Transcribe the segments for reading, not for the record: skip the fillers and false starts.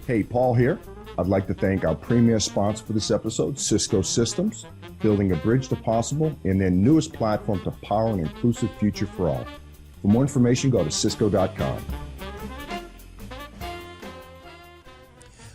Hey, Paul here. I'd like to thank our premier sponsor for this episode, Cisco Systems, building a bridge to possible in their newest platform to power an inclusive future for all. For more information, go to cisco.com.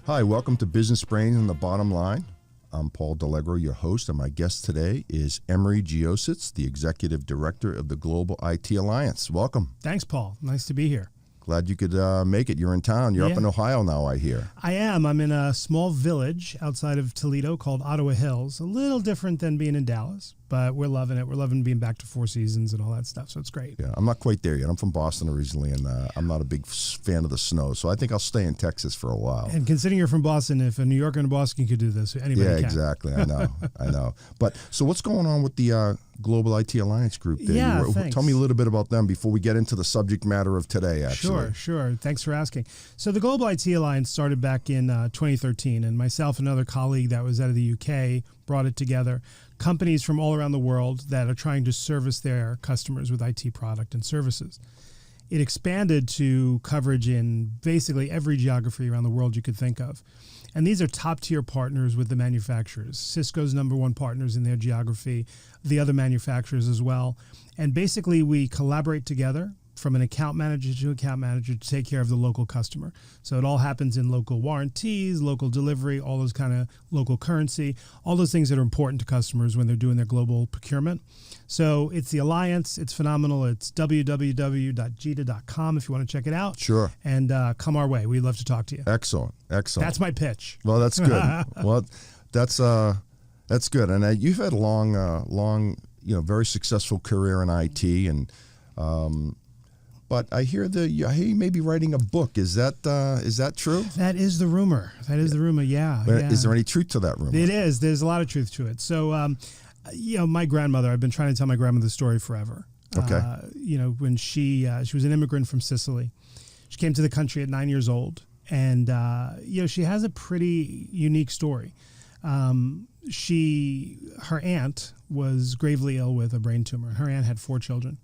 Hi, welcome to Business Brains and the Bottom Line. I'm Paul D'Allegro, your host, and my guest today is Emery Geosits, the Executive Director of the Global IT Alliance. Welcome. Thanks, Paul. Nice to be here. Glad you could make it. You're in town. You're up in Ohio now, I hear. I am. I'm in a small village outside of Toledo called Ottawa Hills. A little different than being in Dallas, but we're loving it. We're loving being back to Four Seasons and all that stuff, so it's great. Yeah, I'm not quite there yet. I'm from Boston originally, and I'm not a big fan of the snow, so I think I'll stay in Texas for a while. And considering you're from Boston, if a New Yorker in Boston could do this, anybody can. Yeah, exactly. I know. But so what's going on with the Global IT Alliance Group there? Yeah, thanks. Tell me a little bit about them before we get into the subject matter of today, actually. Sure. Thanks for asking. So the Global IT Alliance started back in 2013, and myself and another colleague that was out of the UK brought it together. Companies from all around the world that are trying to service their customers with IT product and services. It expanded to coverage in basically every geography around the world you could think of. And these are top-tier partners with the manufacturers. Cisco's number one partners in their geography, the other manufacturers as well. And basically, we collaborate together from an account manager to take care of the local customer. So it all happens in local warranties, local delivery, all those kind of local currency, all those things that are important to customers when they're doing their global procurement. So it's the Alliance. It's phenomenal. It's www.gita.com if you want to check it out. Sure. And come our way. We'd love to talk to you. Excellent. That's my pitch. Well, that's good. Well, that's good. And you've had a long, very successful career in IT, and but I hear you may be writing a book. Is that true? That is the rumor. Yeah. Is there any truth to that rumor? It is. There's a lot of truth to it. So, my grandmother, I've been trying to tell my grandmother the story forever. Okay. When she was an immigrant from Sicily. She came to the country at 9 years old, and she has a pretty unique story. Her aunt was gravely ill with a brain tumor. Her aunt had 4 children.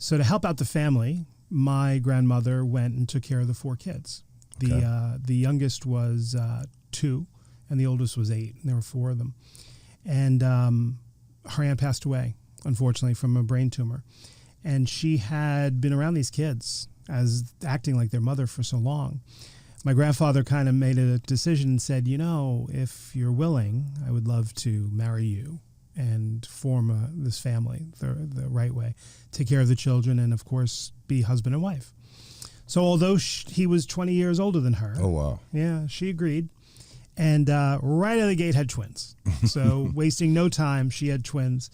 So to help out the family, my grandmother went and took care of the 4 kids. The youngest was 2, and the oldest was 8. And there were 4 of them. And her aunt passed away, unfortunately, from a brain tumor. And she had been around these kids as acting like their mother for so long. My grandfather kind of made a decision and said, if you're willing, I would love to marry you and form this family the right way, take care of the children, and, of course, be husband and wife. So although he was 20 years older than her. Oh, wow. Yeah, she agreed. And right out of the gate had twins. So wasting no time, she had twins,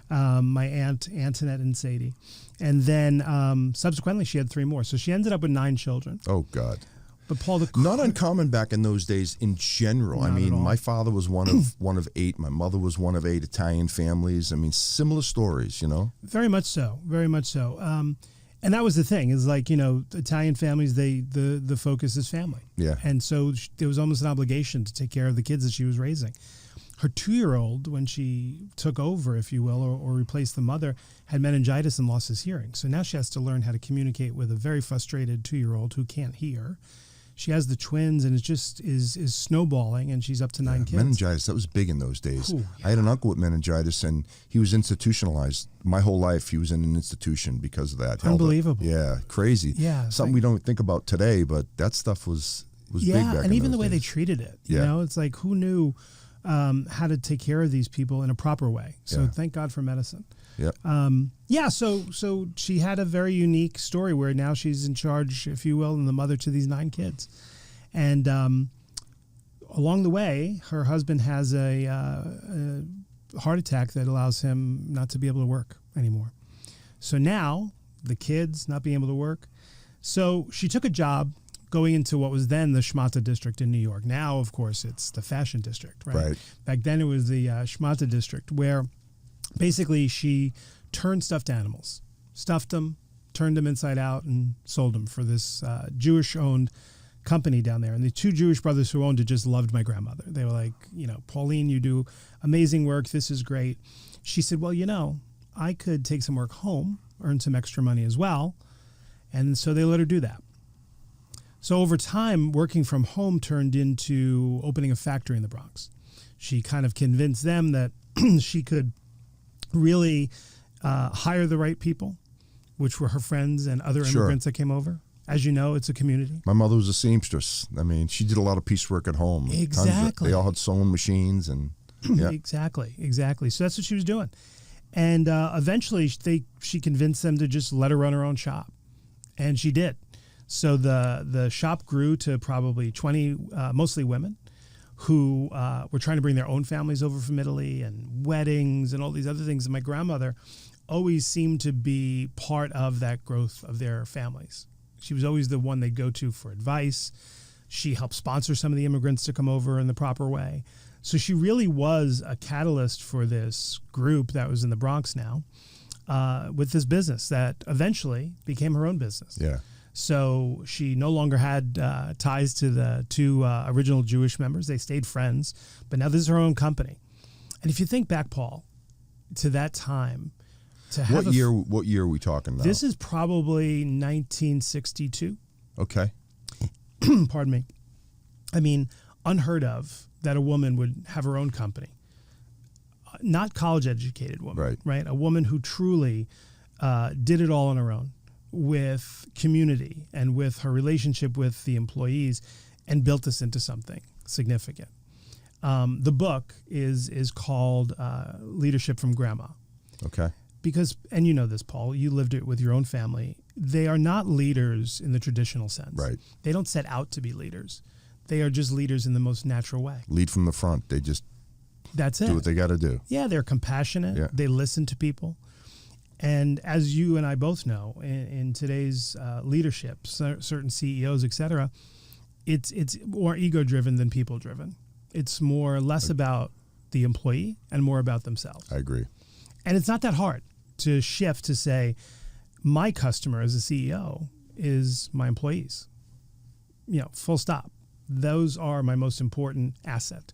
my aunt, Antoinette and Sadie. And then subsequently, she had 3 more. So she ended up with 9 children. Oh, God. But Paul, not uncommon back in those days in general. Not I mean, at all. my father was one of 8. My mother was one of 8 Italian families. I mean, similar stories, Very much so. And that was the thing, is like, Italian families, the focus is family. Yeah. And so there was almost an obligation to take care of the kids that she was raising. Her 2-year-old, when she took over, if you will, or replaced the mother, had meningitis and lost his hearing. So now she has to learn how to communicate with a very frustrated 2-year-old who can't hear. She has the twins, and it just is snowballing, and she's up to 9 kids. Meningitis, that was big in those days. Ooh, yeah. I had an uncle with meningitis, and he was institutionalized. My whole life, he was in an institution because of that. Unbelievable. Yeah, crazy. Yeah. Something we don't think about today, but that stuff was big back in those days. And even the way they treated it. Yeah. It's like, who knew how to take care of these people in a proper way? So thank God for medicine. Yep. So she had a very unique story where now she's in charge, if you will, and the mother to these 9 kids. And along the way, her husband has a heart attack that allows him not to be able to work anymore. So now the kids not being able to work. So she took a job going into what was then the Schmata district in New York. Now, of course, it's the fashion district, right? Back then it was the Schmata district, where basically she turned stuffed animals, stuffed them, turned them inside out, and sold them for this Jewish-owned company down there. And the 2 Jewish brothers who owned it just loved my grandmother. They were like, Pauline, you do amazing work. This is great. She said, well, I could take some work home, earn some extra money as well. And so they let her do that. So over time, working from home turned into opening a factory in the Bronx. She kind of convinced them that she could really hire the right people, which were her friends and other immigrants that came over. As you know, it's a community. My mother was a seamstress. I mean, she did a lot of piecework at home. Exactly. They all had sewing machines and yeah. Exactly. So that's what she was doing. And eventually she convinced them to just let her run her own shop. And she did. So the shop grew to probably 20, mostly women, who were trying to bring their own families over from Italy and weddings and all these other things. And my grandmother always seemed to be part of that growth of their families. She was always the one they'd go to for advice. She helped sponsor some of the immigrants to come over in the proper way. So she really was a catalyst for this group that was in the Bronx now, with this business that eventually became her own business. Yeah. So she no longer had ties to the two original Jewish members. They stayed friends, but now this is her own company. And if you think back, Paul, to that time, to have what year are we talking now? This is probably 1962. Okay. Pardon me. I mean, unheard of that a woman would have her own company. Not college-educated woman, right? A woman who truly did it all on her own, with community and with her relationship with the employees, and built this into something significant. The book is called Leadership from Grandma. Okay. Because, and you know this, Paul, you lived it with your own family. They are not leaders in the traditional sense. Right. They don't set out to be leaders. They are just leaders in the most natural way. Lead from the front. They just do what they got to do. Yeah, they're compassionate. Yeah. They listen to people. And as you and I both know, in today's leadership, certain CEOs, et cetera, it's more ego-driven than people-driven. It's less about the employee and more about themselves. I agree. And it's not that hard to shift to say, my customer as a CEO is my employees. Full stop. Those are my most important asset.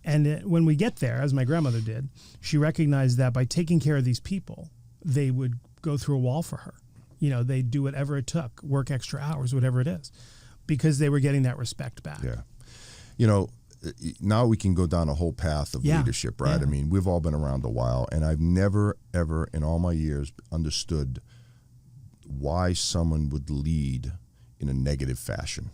And when we get there, as my grandmother did, she recognized that by taking care of these people, they would go through a wall for her. They'd do whatever it took, work extra hours, whatever it is, because they were getting that respect back. Yeah. Now we can go down a whole path of leadership, right? Yeah. I mean, we've all been around a while, and I've never, ever in all my years understood why someone would lead in a negative fashion,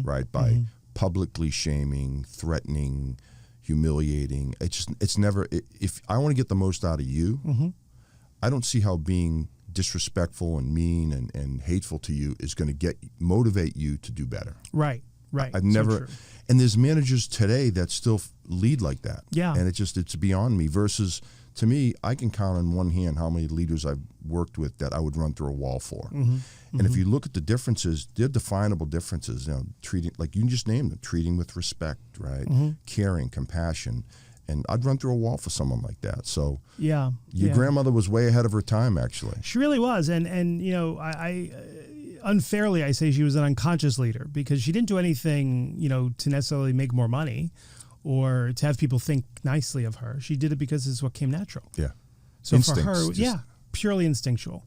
right? By publicly shaming, threatening, humiliating. It's never, if I want to get the most out of you, I don't see how being disrespectful and mean and hateful to you is going to motivate you to do better. Right. I've never, and there's managers today that still lead like that. Yeah. And it's beyond me versus, to me, I can count on one hand how many leaders I've worked with that I would run through a wall for. And if you look at the differences, they're definable differences, treating, like you just named them, treating with respect, right? Caring, compassion. And I'd run through a wall for someone like that. So your grandmother was way ahead of her time, actually. She really was. And I unfairly, I say she was an unconscious leader because she didn't do anything, to necessarily make more money or to have people think nicely of her. She did it because it's what came natural. Yeah. So for her, purely instinctual.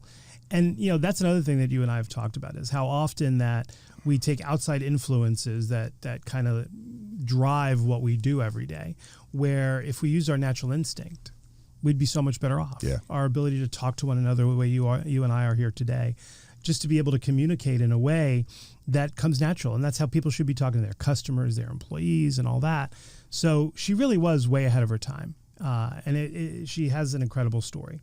And, that's another thing that you and I have talked about is how often that we take outside influences that kind of drive what we do every day, where if we use our natural instinct, we'd be so much better off. Yeah. Our ability to talk to one another the way you and I are here today, just to be able to communicate in a way that comes natural. And that's how people should be talking to their customers, their employees, and all that. So she really was way ahead of her time. And she has an incredible story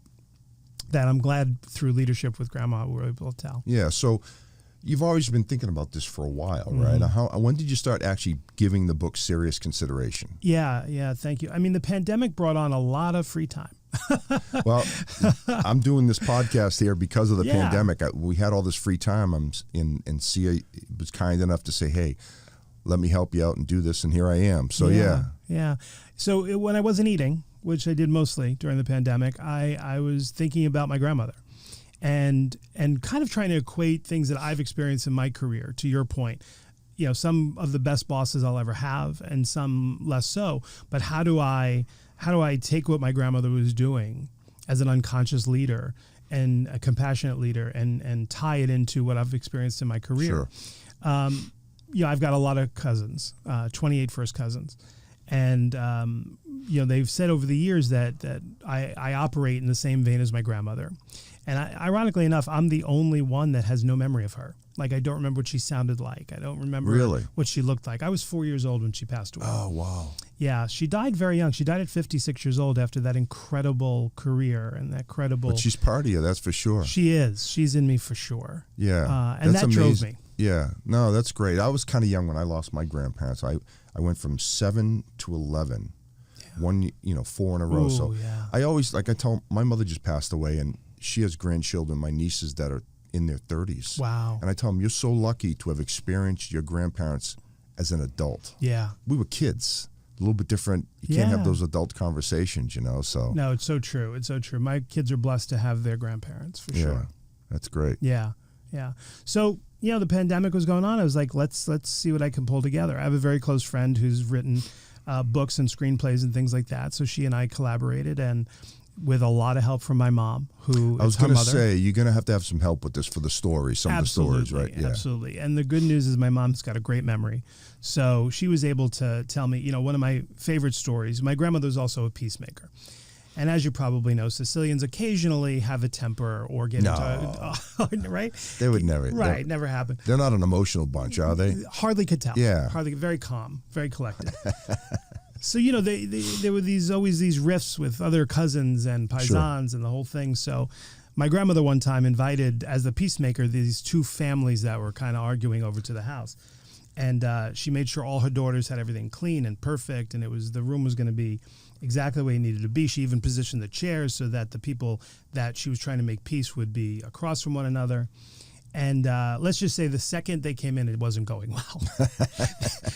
that I'm glad through Leadership with Grandma we're able to tell. Yeah. So you've always been thinking about this for a while, right? When did you start actually giving the book serious consideration? Yeah. Thank you. I mean, the pandemic brought on a lot of free time. Well, I'm doing this podcast here because of the pandemic. We had all this free time. And Sia was kind enough to say, hey, let me help you out and do this. And here I am. So, yeah. So when I wasn't eating, which I did mostly during the pandemic, I was thinking about my grandmother and kind of trying to equate things that I've experienced in my career, to your point. Some of the best bosses I'll ever have and some less so. But how do I take what my grandmother was doing as an unconscious leader and a compassionate leader and tie it into what I've experienced in my career? Sure. I've got a lot of cousins, 28 first cousins. And, they've said over the years that I operate in the same vein as my grandmother. And ironically enough, I'm the only one that has no memory of her. Like, I don't remember what she sounded like. I don't remember what she looked like. I was 4 years old when she passed away. Oh, wow. Yeah, she died very young. She died at 56 years old after that incredible career and that credible... But she's part of you, that's for sure. She is. She's in me for sure. Yeah. And that drove me. Yeah. No, that's great. I was kind of young when I lost my grandparents. I went from 7 to 11. Yeah. 4 in a row. Ooh, so yeah. I always, like I tell, my mother just passed away, and she has grandchildren, my nieces that are in their 30s. Wow. And I tell them, you're so lucky to have experienced your grandparents as an adult. Yeah. We were kids. A little bit different. You can't have those adult conversations, so. No, it's so true. It's so true. My kids are blessed to have their grandparents, for sure. That's great. Yeah. Yeah. So, the pandemic was going on. I was like, let's see what I can pull together. I have a very close friend who's written books and screenplays and things like that. So she and I collaborated, and with a lot of help from my mom, who I was is her going to mother. say, you're going to have some help with this for the story, some Absolutely, of the stories, right? Yeah. Absolutely. And the good news is my mom's got a great memory. So she was able to tell me, one of my favorite stories. My grandmother's also a peacemaker. And as you probably know, Sicilians occasionally have a temper or get into right? They would never. Right, never happen. They're not an emotional bunch, are they? Hardly could tell. Yeah. Hardly, very calm, very collected. So, there were always these rifts with other cousins and paisans and the whole thing. So my grandmother one time invited, as the peacemaker, these two families that were kind of arguing over to the house. And she made sure all her daughters had everything clean and perfect, and the room was going to be exactly the way it needed to be. She even positioned the chairs so that the people that she was trying to make peace would be across from one another. And let's just say the second they came in, it wasn't going well.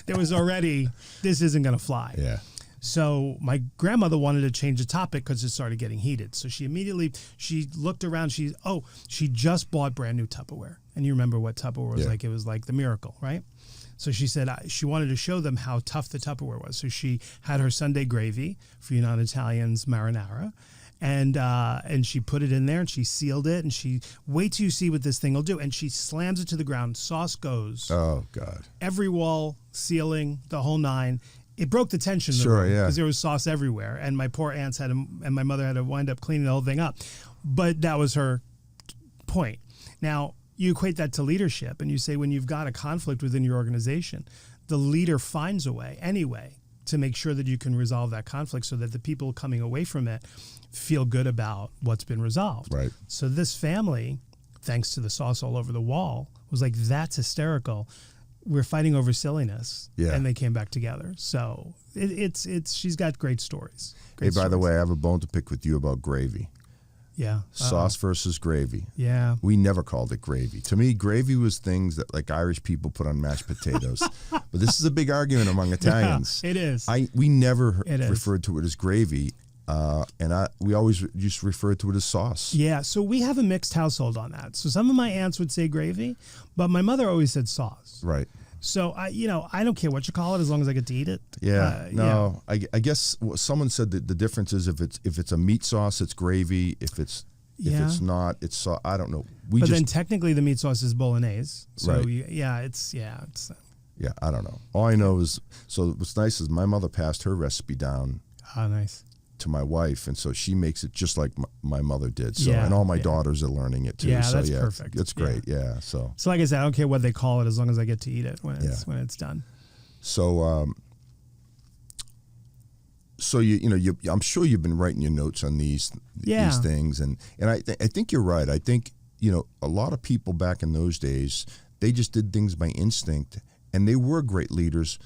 There was already, this isn't going to fly. Yeah. So my grandmother wanted to change the topic because it started getting heated. So she looked around. She just bought brand new Tupperware. And you remember what Tupperware was like. It was like the miracle, right? So she said she wanted to show them how tough the Tupperware was. So she had her Sunday gravy, for you non-Italians, marinara. And she put it in there and she sealed it, and she, wait till you see what this thing will do. And she slams it to the ground. Sauce goes. Oh, God. Every wall, ceiling, the whole nine. It broke the tension in the room because there was sauce everywhere. And my poor aunts and my mother had to wind up cleaning the whole thing up. But that was her point. Now, you equate that to leadership, and you say when you've got a conflict within your organization, the leader finds a way anyway to make sure that you can resolve that conflict so that the people coming away from it feel good about what's been resolved. Right. So this family, thanks to the sauce all over the wall, was like, that's hysterical. We're fighting over silliness. Yeah. And they came back together. So it's she's got great stories. Hey, by the way, I have a bone to pick with you about gravy. Yeah. Sauce versus gravy. Yeah. We never called it gravy. To me, gravy was things that like Irish people put on mashed potatoes. But this is a big argument among Italians. Yeah, it is. We never referred to it as gravy. We always just referred to it as sauce. Yeah, so we have a mixed household on that. So some of my aunts would say gravy, but my mother always said sauce. Right. So I don't care what you call it as long as I get to eat it. Yeah. I guess someone said that the difference is if it's a meat sauce, it's gravy. If it's not, it's sauce. I don't know. Then technically the meat sauce is bolognese. So right. It's. Yeah, I don't know. All I know is, so what's nice is my mother passed her recipe down. Oh, nice. To my wife, and so she makes it just like my mother did. So Yeah, and all my daughters are learning it too. Yeah, so that's perfect. It's great. Yeah. So like I said, I don't care what they call it as long as I get to eat it when it's done. So I'm sure you've been writing your notes on these things, and I think you're right. I think a lot of people back in those days, they just did things by instinct, and they were great leaders.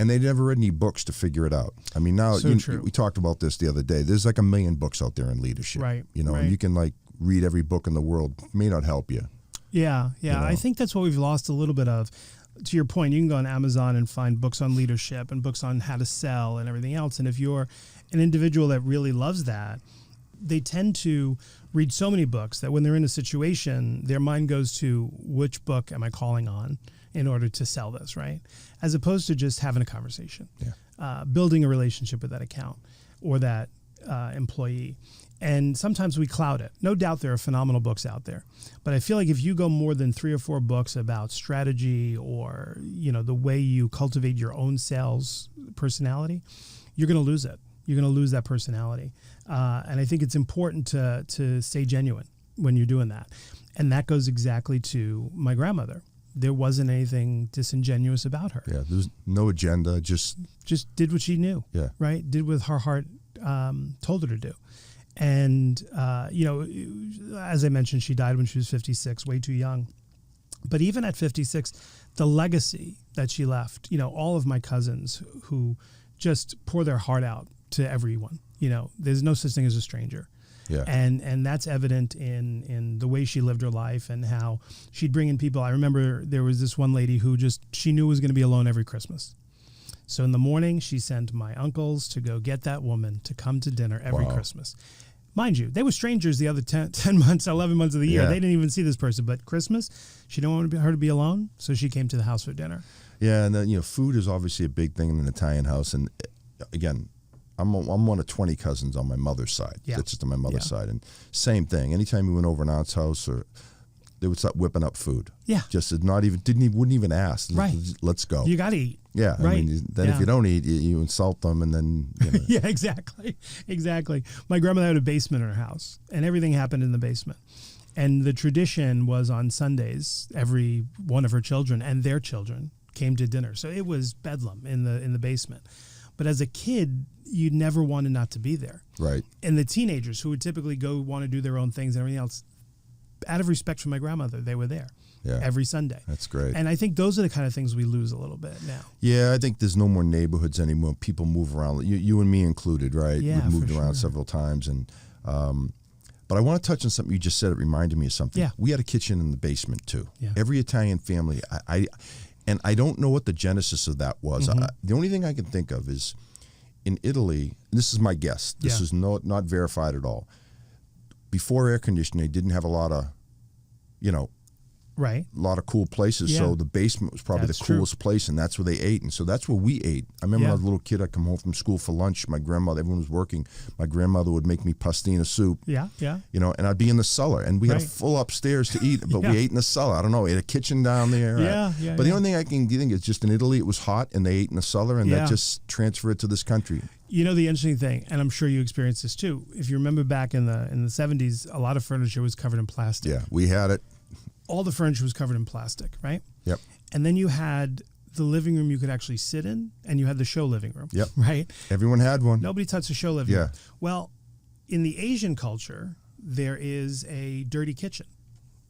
And they never read any books to figure it out. I mean, now we talked about this the other day. There's like 1 million books out there in leadership, right? And you can like read every book in the world. It may not help you. Yeah. I think that's what we've lost a little bit of. To your point, you can go on Amazon and find books on leadership and books on how to sell and everything else. And if you're an individual that really loves that, they tend to read so many books that when they're in a situation, their mind goes to, which book am I calling on in order to sell this, right? As opposed to just having a conversation, building a relationship with that account or that employee. And sometimes we cloud it. No doubt there are phenomenal books out there. But I feel like if you go more than 3 or 4 books about strategy or, the way you cultivate your own sales personality, you're going to lose it. You're going to lose that personality. And I think it's important to stay genuine when you're doing that. And that goes exactly to my grandmother. There wasn't anything disingenuous about her. Yeah, there's no agenda, just did what she knew. Yeah. Right? Did what her heart told her to do. And, as I mentioned, she died when she was 56, way too young. But even at 56, the legacy that she left, all of my cousins who just pour their heart out to everyone, there's no such thing as a stranger. Yeah. And that's evident in the way she lived her life and how she'd bring in people. I remember there was this one lady who she knew was going to be alone every Christmas. So in the morning, she sent my uncles to go get that woman to come to dinner every Christmas. Mind you, they were strangers the other 10 months, 11 months of the year. Yeah. They didn't even see this person. But Christmas, she didn't want her to be alone, so she came to the house for dinner. Yeah, and then, food is obviously a big thing in an Italian house. And again, I'm one of 20 cousins on my mother's side. Yeah. That's just on my mother's side. And same thing. Anytime we went over an aunt's house, or they would start whipping up food. Yeah. Just wouldn't even ask. Right. Let's go. You got to eat. Yeah. Right. I mean, then if you don't eat, you insult them, and then. Yeah, exactly. My grandmother had a basement in her house, and everything happened in the basement. And the tradition was on Sundays, every one of her children and their children came to dinner. So it was bedlam in the basement. But as a kid, you never wanted not to be there. Right. And the teenagers who would typically want to do their own things and everything else, out of respect for my grandmother, they were there every Sunday. That's great. And I think those are the kind of things we lose a little bit now. Yeah, I think there's no more neighborhoods anymore. People move around, you and me included, right? Yeah, We've moved for around sure. several times. And but I want to touch on something you just said. It reminded me of something. Yeah. We had a kitchen in the basement too. Yeah. Every Italian family, and I don't know what the genesis of that was. Mm-hmm. The only thing I can think of is in Italy, this is my guess. This is not verified at all. Before air conditioning, they didn't have a lot of, Right. a lot of cool places. Yeah. So the basement was probably That's the true. coolest place, and that's where they ate. And so that's where we ate. I remember when I was a little kid, I'd come home from school for lunch. My grandmother, everyone was working. My grandmother would make me pastina soup. Yeah. And I'd be in the cellar. And we had a Right. full upstairs to eat, but we ate in the cellar. I don't know. We had a kitchen down there. Yeah. But the only thing I can think is just in Italy, it was hot, and they ate in the cellar, and Yeah. that just transferred to this country. The interesting thing, and I'm sure you experienced this too, if you remember back in the 70s, a lot of furniture was covered in plastic. Yeah, we had it. All the furniture was covered in plastic, right? Yep. And then you had the living room you could actually sit in, and you had the show living room. Yep. Right? Everyone had one. Nobody touched the show living room. Yeah. Well, in the Asian culture, there is a dirty kitchen,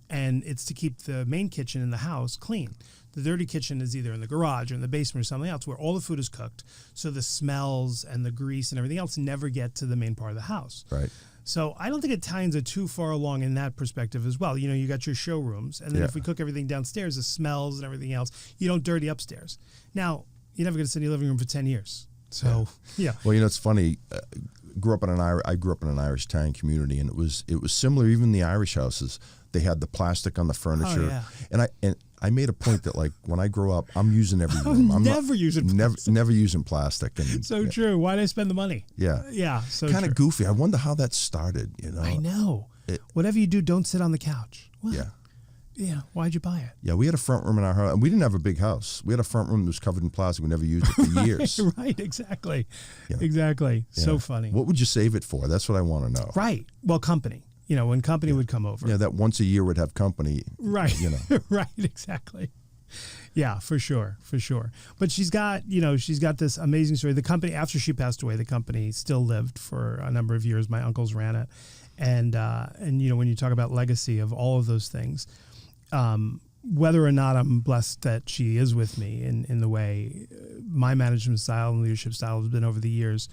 and it's to keep the main kitchen in the house clean. The dirty kitchen is either in the garage or in the basement or something else where all the food is cooked, so the smells and the grease and everything else never get to the main part of the house. Right. So I don't think Italians are too far along in that perspective as well. You got your showrooms, and then if we cook everything downstairs, the smells and everything else, you don't dirty upstairs. Now, you're never going to sit in your living room for 10 years. So, yeah. Well, it's funny. I grew up in an Irish Italian community, and it was similar. Even the Irish houses, they had the plastic on the furniture. Oh, yeah. And I made a point that, like, when I grow up, I'm using every room. I'm never using plastic. Never using plastic. And So true. Why did I spend the money? Yeah. Yeah. So kind true. of goofy. I wonder how that started. I know. Whatever you do, don't sit on the couch. What? Yeah. Yeah. Why'd you buy it? Yeah, we had a front room in our house, and we didn't have a big house. We had a front room that was covered in plastic. We never used it for years. Right. Exactly. Yeah. Exactly. Yeah. So funny. What would you save it for? That's what I want to know. Right. Well, company. When company would come over. Yeah, that once a year would have company. Right. Right. Exactly. Yeah, for sure. But she's got this amazing story. The company, after she passed away, the company still lived for a number of years. My uncles ran it. And when you talk about legacy of all of those things, whether or not I'm blessed that she is with me in the way my management style and leadership style has been over the years,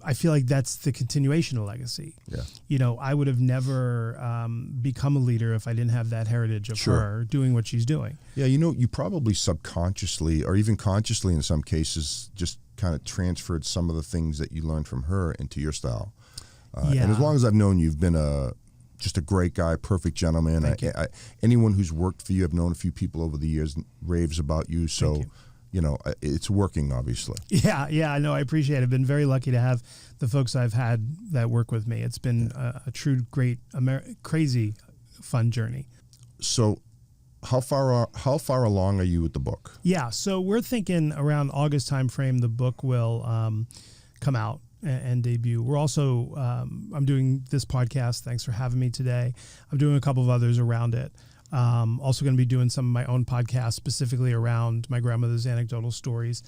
I feel like that's the continuation of legacy. Yeah. I would have never become a leader if I didn't have that heritage of her doing what she's doing. Yeah, you probably subconsciously or even consciously in some cases just kind of transferred some of the things that you learned from her into your style. And as long as I've known you, you've been just a great guy, perfect gentleman. Thank you. Anyone who's worked for you, I've known a few people over the years, raves about you. So it's working, obviously. Yeah, I know. I appreciate it. I've been very lucky to have the folks I've had that work with me. It's been a true, great, crazy, fun journey. So how far along are you with the book? Yeah, so we're thinking around August timeframe, the book will come out and debut. We're also, I'm doing this podcast. Thanks for having me today. I'm doing a couple of others around it. Also going to be doing some of my own podcasts specifically around my grandmother's anecdotal stories,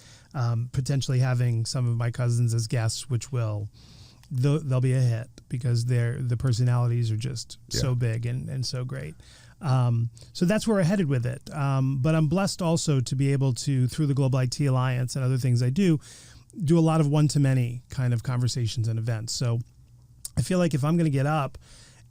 potentially having some of my cousins as guests, which they'll be a hit because the personalities are just so big and so great. So that's where we're headed with it. But I'm blessed also to be able to, through the Global IT Alliance and other things I do a lot of one-to-many kind of conversations and events. So I feel like if I'm going to get up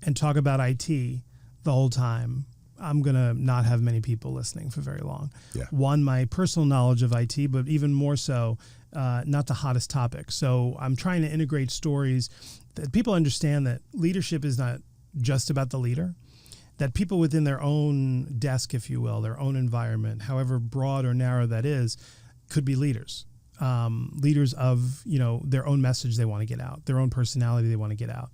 and talk about IT the whole time, I'm going to not have many people listening for very long. Yeah. One, my personal knowledge of IT, but even more so, not the hottest topic. So I'm trying to integrate stories that people understand that leadership is not just about the leader, that people within their own desk, if you will, their own environment, however broad or narrow that is, could be leaders. Leaders of, their own message they want to get out, their own personality they want to get out,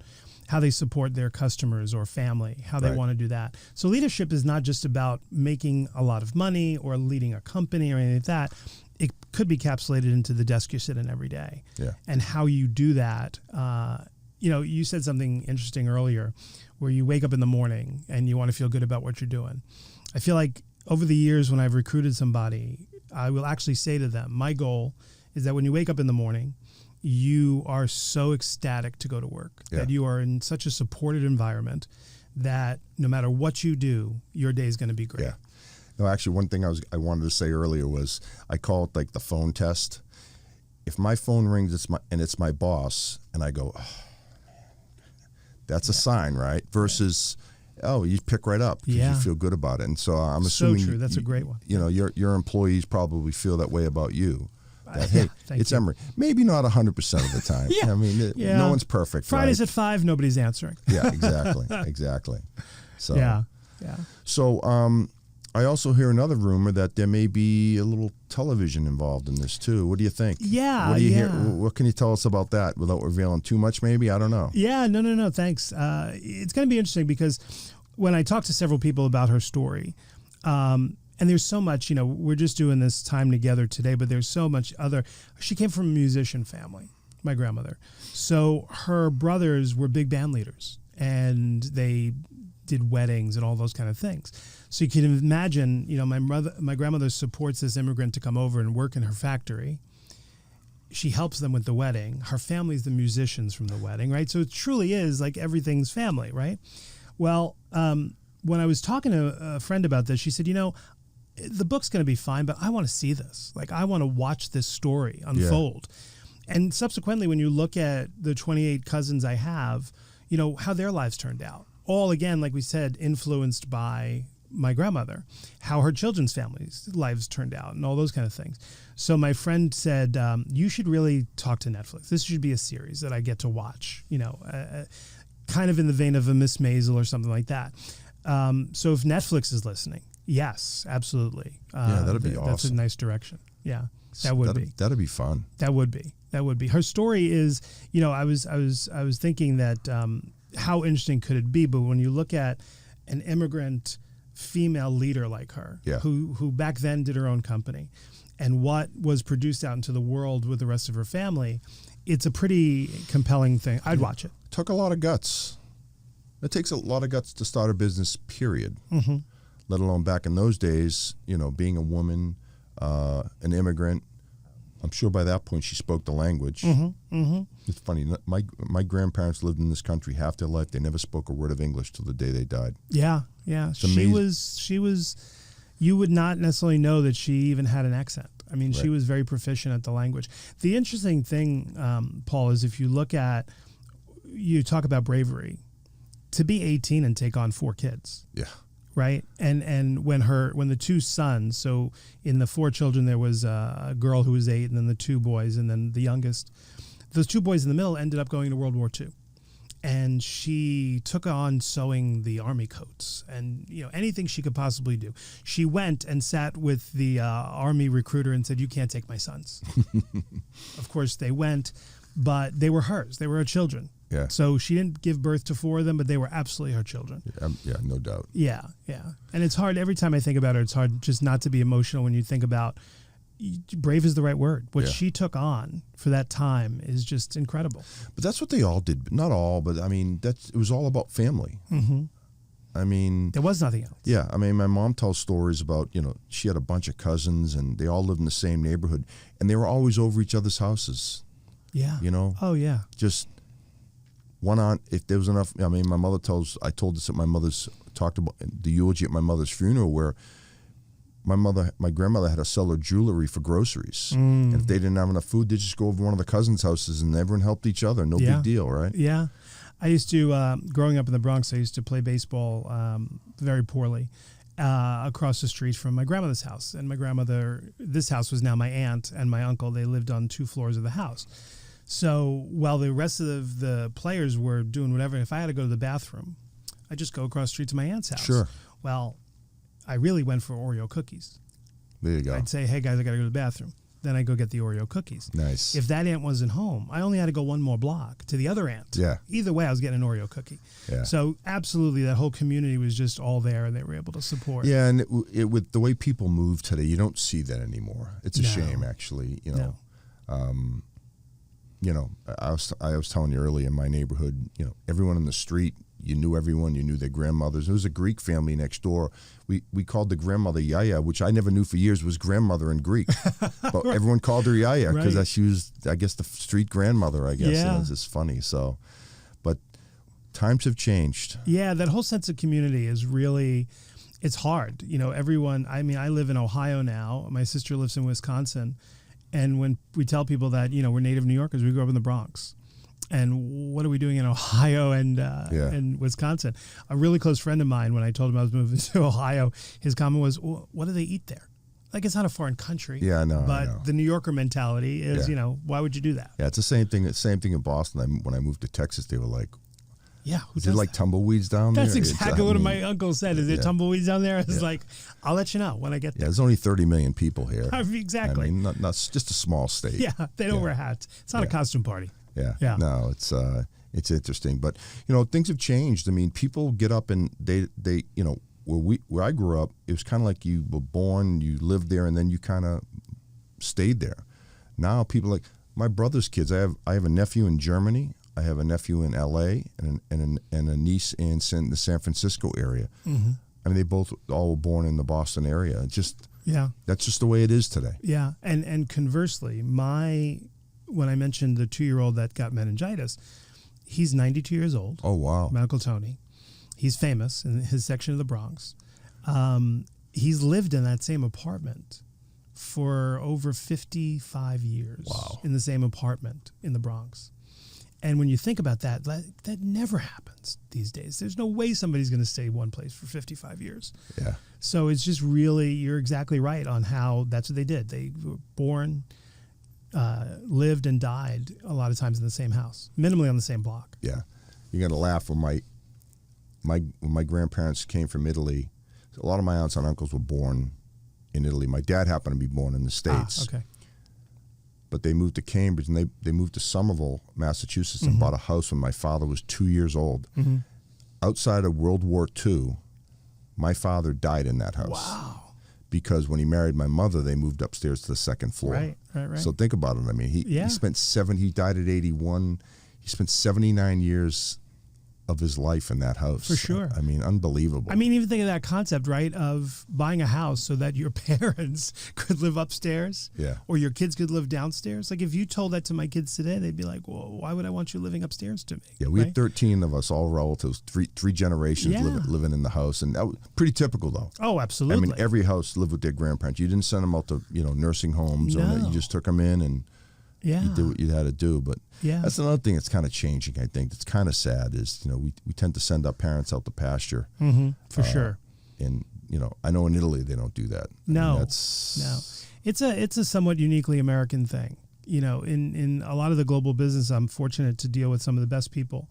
how they support their customers or family, how they want to do that. So leadership is not just about making a lot of money or leading a company or anything like that. It could be encapsulated into the desk you sit in every day. Yeah. And how you do that. You said something interesting earlier where you wake up in the morning and you want to feel good about what you're doing. I feel like over the years when I've recruited somebody, I will actually say to them, my goal is that when you wake up in the morning, you are so ecstatic to go to work, that you are in such a supported environment that no matter what you do, your day is going to be great. Yeah. No, actually, one thing I wanted to say earlier was I call it like the phone test. If my phone rings, it's my boss, and I go, oh, that's a sign, right? Versus, you pick right up because you feel good about it. And so I'm assuming so true. That's a great one. Your employees probably feel that way about you. That, hey, it's Emery. Maybe not 100% of the time. I mean, no one's perfect. Fridays right? at 5, nobody's answering. Yeah, exactly. So yeah. So I also hear another rumor that there may be a little television involved in this too. What do you think? Yeah. What do you hear? What can you tell us about that without revealing too much? Maybe, I don't know. Yeah. No. Thanks. It's going to be interesting because when I talk to several people about her story. And there's so much, we're just doing this time together today, but there's so much she came from a musician family, my grandmother. So her brothers were big band leaders and they did weddings and all those kind of things. So you can imagine, my grandmother supports this immigrant to come over and work in her factory. She helps them with the wedding. Her family's the musicians from the wedding, right? So it truly is like everything's family, right? Well, when I was talking to a friend about this, she said, the book's going to be fine, but I want to see this. Like, I want to watch this story unfold. Yeah. And subsequently, when you look at the 28 cousins I have, how their lives turned out. All, again, like we said, influenced by my grandmother, how her children's families' lives turned out and all those kind of things. So my friend said, you should really talk to Netflix. This should be a series that I get to watch, kind of in the vein of a Miss Maisel or something like that. So if Netflix is listening, yes, absolutely. That'd be awesome. That's a nice direction. Yeah, that'd be. That'd be fun. That would be. Her story is, I was thinking that how interesting could it be? But when you look at an immigrant female leader like her, who back then did her own company, and what was produced out into the world with the rest of her family, it's a pretty compelling thing. I'd watch it. Took a lot of guts. It takes a lot of guts to start a business, period. Mm-hmm. Let alone back in those days, being a woman, an immigrant. I'm sure by that point she spoke the language. Mm-hmm. Mm-hmm. It's funny. My grandparents lived in this country half their life. They never spoke a word of English till the day they died. Yeah. She was. You would not necessarily know that she even had an accent. I mean, She was very proficient at the language. The interesting thing, Paul, is if you look at, you talk about bravery, to be 18 and take on 4 kids. Yeah. Right. And when the 2 sons, so in the 4 children, there was a girl who was 8 and then the 2 boys and then the youngest, those 2 boys in the middle ended up going to World War II. and she took on sewing the army coats and anything she could possibly do. She went and sat with the army recruiter and said, "You can't take my sons." Of course, they went, but they were hers. They were her children. Yeah. So she didn't give birth to 4 of them, but they were absolutely her children. Yeah, no doubt. Yeah. And it's hard. Every time I think about her, it's hard just not to be emotional when you think about, brave is the right word. What she took on for that time is just incredible. But that's what they all did. Not all, but I mean, it was all about family. Mm-hmm. I mean, there was nothing else. Yeah. I mean, my mom tells stories about, she had a bunch of cousins and they all lived in the same neighborhood and they were always over each other's houses. Yeah. Oh, yeah. Just one aunt, if there was enough. I mean, I told this at my mother's, talked about the eulogy at my mother's funeral where my grandmother had to sell her jewelry for groceries. And if they didn't have enough food, they'd just go over to one of the cousins' houses and everyone helped each other. No big deal, right? Yeah. I used to, growing up in the Bronx, I used to play baseball very poorly across the street from my grandmother's house. And my grandmother, this house was now my aunt and my uncle. They lived on 2 floors of the house. So while the rest of the players were doing whatever, if I had to go to the bathroom, I'd just go across the street to my aunt's house. Sure. Well, I really went for Oreo cookies. There you go. I'd say, "Hey, guys, I got to go to the bathroom." Then I'd go get the Oreo cookies. Nice. If that aunt wasn't home, I only had to go 1 more block to the other aunt. Yeah. Either way, I was getting an Oreo cookie. Yeah. So absolutely, that whole community was just all there, and they were able to support. Yeah, and with the way people move today, you don't see that anymore. It's a shame, actually. I was telling you earlier in my neighborhood, everyone in the street, you knew everyone, you knew their grandmothers. There was a Greek family next door. We called the grandmother Yaya, which I never knew for years was grandmother in Greek. But everyone called her Yaya because she was, I guess, the street grandmother, I guess. Yeah. And it's just funny. So, but times have changed. Yeah, that whole sense of community is really, it's hard. Everyone, I mean, I live in Ohio now. My sister lives in Wisconsin. And when we tell people that, we're native New Yorkers, we grew up in the Bronx. And what are we doing in Ohio and Wisconsin? A really close friend of mine, when I told him I was moving to Ohio, his comment was, "Well, what do they eat there?" Like, it's not a foreign country. Yeah, I know. But the New Yorker mentality is, why would you do that? Yeah, it's the same thing. Same thing in Boston. When I moved to Texas, they were like, "Yeah, is there like tumbleweeds down there?" That's there? exactly what my uncle said. Is there tumbleweeds down there? I was like, "I'll let you know when I get there." Yeah, there's only 30 million people here. Exactly. I mean, not just a small state. Yeah, they don't wear hats. It's not a costume party. Yeah. No, it's interesting, but things have changed. I mean, people get up and they where I grew up, it was kind of like you were born, you lived there, and then you kind of stayed there. Now people like my brother's kids. I have a nephew in Germany. I have a nephew in L.A. and a niece in the San Francisco area. Mm-hmm. I mean, they both all were born in the Boston area. That's just the way it is today. Yeah, and conversely, when I mentioned the 2-year-old that got meningitis, he's 92 years old. Oh, wow. My Uncle Tony. He's famous in his section of the Bronx. He's lived in that same apartment for over 55 years. Wow. In the same apartment in the Bronx. And when you think about that never happens these days. There's no way somebody's going to stay one place for 55 years. Yeah. So it's just really, you're exactly right on how that's what they did. They were born, lived and died a lot of times in the same house, minimally on the same block. Yeah. You're going to laugh when my grandparents came from Italy. A lot of my aunts and uncles were born in Italy. My dad happened to be born in the States. Okay. But they moved to Cambridge and they moved to Somerville, Massachusetts, and bought a house when my father was 2 years old. Mm-hmm. Outside of World War II, my father died in that house. Wow. Because when he married my mother, they moved upstairs to the 2nd floor. Right. So think about it. I mean, he he died at 81. He spent 79 years of his life in that house. For sure. I mean, unbelievable. I mean, even think of that concept, right, of buying a house so that your parents could live upstairs or your kids could live downstairs. Like, if you told that to my kids today, they'd be like, well, why would I want you living upstairs to me? Yeah, we had 13 of us, all relatives, three generations living in the house. And that was pretty typical, though. Oh, absolutely. I mean, every house lived with their grandparents. You didn't send them out to, nursing homes. No. Or you just took them in and you did what you had to do. But that's another thing that's kind of changing, I think. That's kind of sad is, we tend to send our parents out to pasture. Mm-hmm, for sure. And, I know in Italy they don't do that. No. I mean, that's... No. It's a somewhat uniquely American thing. In a lot of the global business, I'm fortunate to deal with some of the best people.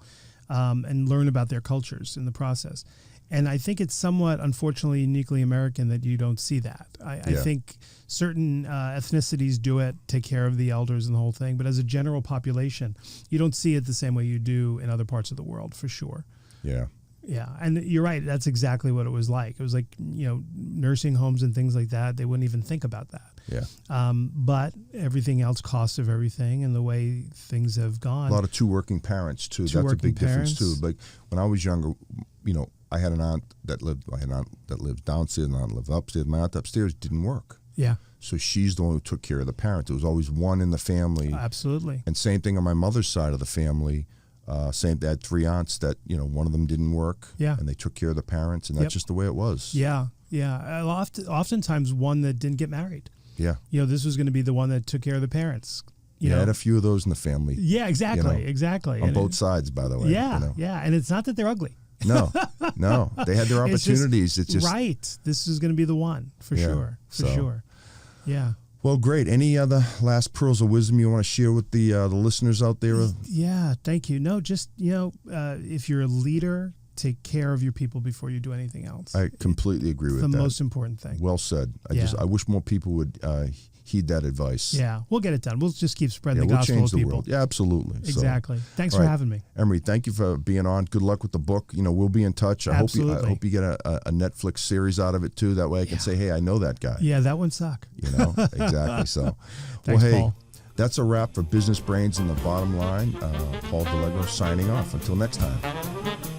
and learn about their cultures in the process. And I think it's somewhat, unfortunately, uniquely American that you don't see that. I think certain ethnicities do it, take care of the elders and the whole thing. But as a general population, you don't see it the same way you do in other parts of the world, for sure. Yeah. Yeah. And you're right. That's exactly what it was like. It was like, nursing homes and things like that. They wouldn't even think about that. Yeah. But everything else, cost of everything and the way things have gone. A lot of two working parents, too. That's a big difference, too. Like when I was younger, I had an aunt that lived downstairs, and an aunt lived upstairs. My aunt upstairs didn't work. Yeah. So she's the one who took care of the parents. There was always one in the family. Absolutely. And same thing on my mother's side of the family. They had three aunts that, one of them didn't work. Yeah. And they took care of the parents, and that's just the way it was. Yeah. Yeah. Oftentimes one that didn't get married. Yeah. This was going to be the one that took care of the parents. I had a few of those in the family. Yeah, exactly. Exactly. On both sides, by the way. Yeah. Yeah. And it's not that they're ugly. No. They had their opportunities. It's just right. This is going to be the one for sure. For sure. Yeah. Well, great. Any other last pearls of wisdom you want to share with the listeners out there? Yeah. Thank you. No, just, if you're a leader, take care of your people before you do anything else. I completely agree with that. The most important thing. Well said. I wish more people would heed that advice. Yeah, we'll get it done. We'll just keep spreading the gospel change to people. The world. Yeah, absolutely. Exactly. Thanks for having me. Emery, thank you for being on. Good luck with the book. We'll be in touch. I hope you get a Netflix series out of it too. That way I can say, hey, I know that guy. Yeah, that one sucked. Exactly. So, Thanks, hey, Paul. That's a wrap for Business Brains and the Bottom Line. Paul DeLegro signing off. Until next time.